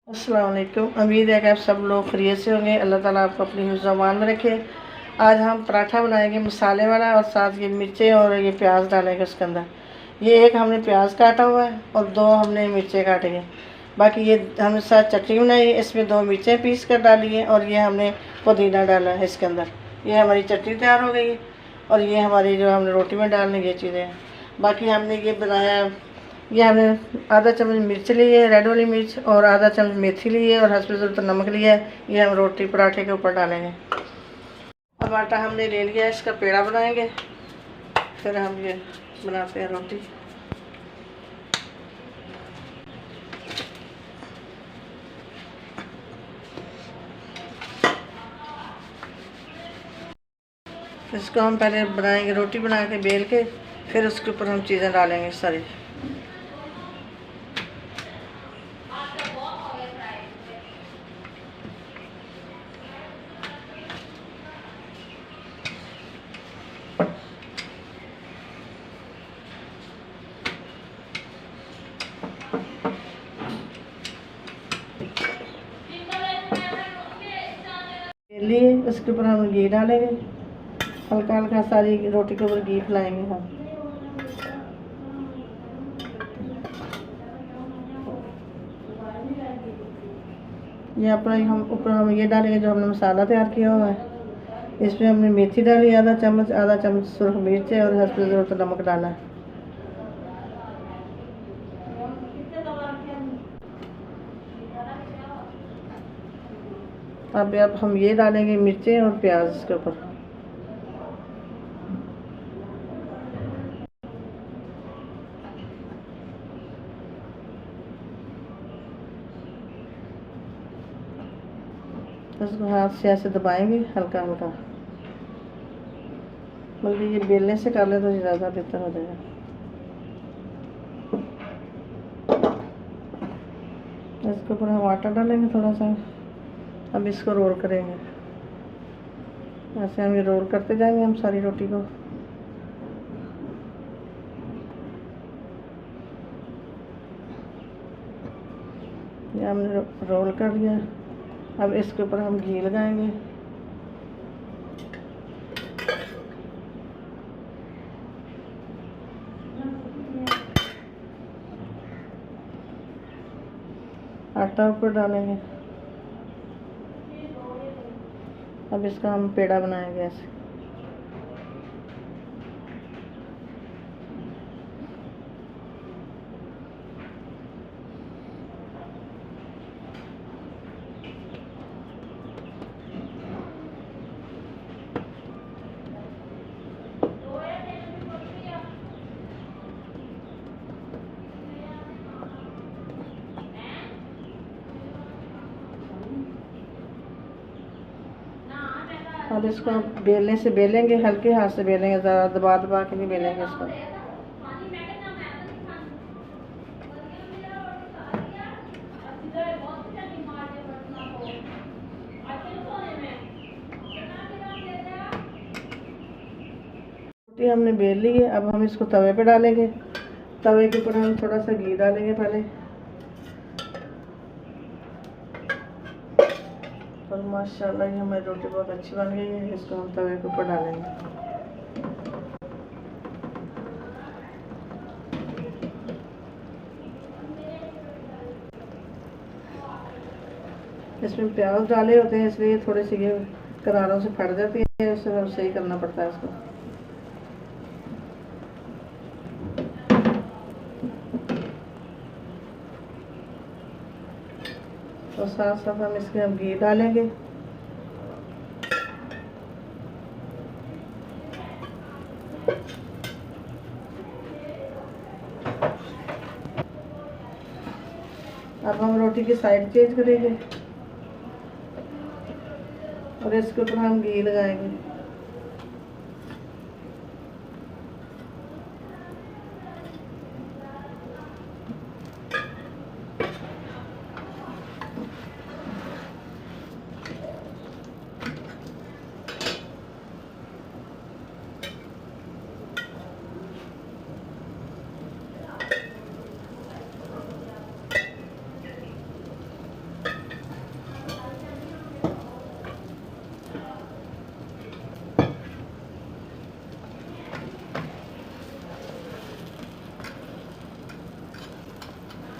अस्सलाम वालेकुम। उम्मीद है कि आप सब लोग खैरियत से होंगे। अल्लाह ताला आपको अपनी हिफ्ज़ अमान में रखे। आज हम पराठा बनाएंगे मसाले वाला और साथ ये मिर्चें और ये प्याज डालेंगे उसके अंदर। ये एक हमने प्याज काटा हुआ है और दो हमने मिर्चें काटी हैं। बाकी ये हमने साथ चटनी बनाई है, इसमें दो मिर्चें पीस कर डाली हैं और ये हमने पुदीना डाला है इसके अंदर। ये हमारी चटनी तैयार हो गई है और ये हमारी जो हमने रोटी में डालने ये चीज़ें हैं। बाकी हमने ये बनाया, ये हमने आधा चम्मच मिर्च ली है, रेड वाली मिर्च, और आधा चम्मच मेथी ली है और हस्ब ज़रूरत नमक लिया है। ये हम रोटी पराठे के ऊपर डालेंगे। अब आटा हमने ले लिया है, इसका पेड़ा बनाएंगे, फिर हम ये बनाते हैं रोटी। इसको हम पहले बनाएंगे, रोटी बना के बेल के, फिर उसके ऊपर हम चीज़ें डालेंगे सारी। लिए उसके ऊपर हम घी डालेंगे, हल्का हल्का सारी रोटी के ऊपर घी फैलाएंगे हम। यहाँ पर हम ऊपर हम ये डालेंगे जो हमने मसाला तैयार किया हुआ है। इसमें हमने मेथी डाली आधा चम्मच सुरख मिर्च और हस्ब ज़रूरत नमक डाला है। अब हम ये डालेंगे मिर्चें और प्याज इसके ऊपर। इसको हाथ से ऐसे दबाएंगे हल्का हल्का, बल्कि ये बेलने से कर ले तो ज़्यादा बेहतर हो जाएगा। इसके ऊपर हम आटा डालेंगे थोड़ा सा। अब इसको रोल करेंगे, ऐसे हम ये रोल करते जाएंगे हम सारी रोटी को। ये हमने रोल कर लिया। अब इसके ऊपर हम घी लगाएंगे। आटा ऊपर डालेंगे। अब इसका हम पेड़ा बनाएंगे ऐसे। अब इसको बेलने से बेलेंगे, हल्के हाथ से बेलेंगे, ज़्यादा दबा दबा के नहीं बेलेंगे इसको। रोटी हमने बेल ली है, अब हम इसको तवे पे डालेंगे। तवे के ऊपर हम थोड़ा सा घी डालेंगे पहले, और माशाल्लाह ये हमारी रोटी बहुत अच्छी बन गई है। इसको हम तवे के ऊपर डालेंगे। इसमें प्याज डाले होते हैं, इसलिए थोड़े से ये करारों से फट जाती है, इससे हम सही करना पड़ता है इसको। और साथ साथ हम इसमें अब घी डालेंगे। अब हम रोटी की साइड चेंज करेंगे और इसके ऊपर हम घी लगाएंगे।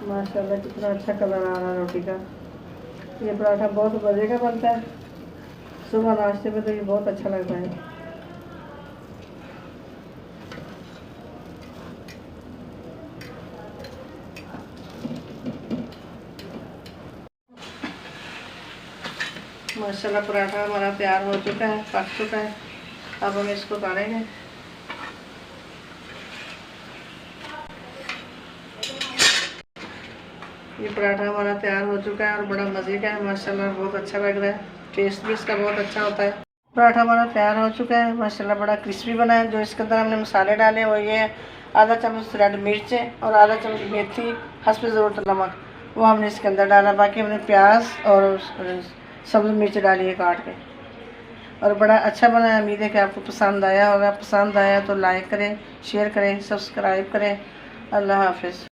माशाल्लाह कितना अच्छा कलर आ रहा है रोटी का। ये पराठा बहुत मज़े का बनता है, सुबह नाश्ते में तो ये बहुत अच्छा लगता है। माशाल्लाह पराठा हमारा तैयार हो चुका है, पक चुका है। अब हम इसको उतारेंगे। ये पराठा हमारा तैयार हो चुका है और बड़ा मज़े का है, माशाल्लाह बहुत अच्छा लग रहा है। टेस्ट भी इसका बहुत अच्छा होता है। पराठा हमारा तैयार हो चुका है, माशाल्लाह बड़ा क्रिस्पी बना है। जो इसके अंदर हमने मसाले डाले वो ये है, आधा चम्मच रेड मिर्चें और आधा चम्मच मेथी, हस्ब ज़रूरत नमक, वो हमने इसके अंदर डाला। बाकी हमने प्याज और सब्ज़ मिर्च डाली है काट के, और बड़ा अच्छा बना है। उम्मीद है कि आपको पसंद आया होगा। पसंद आया तो लाइक करें, शेयर करें, सब्सक्राइब करें। अल्लाह हाफ़िज़।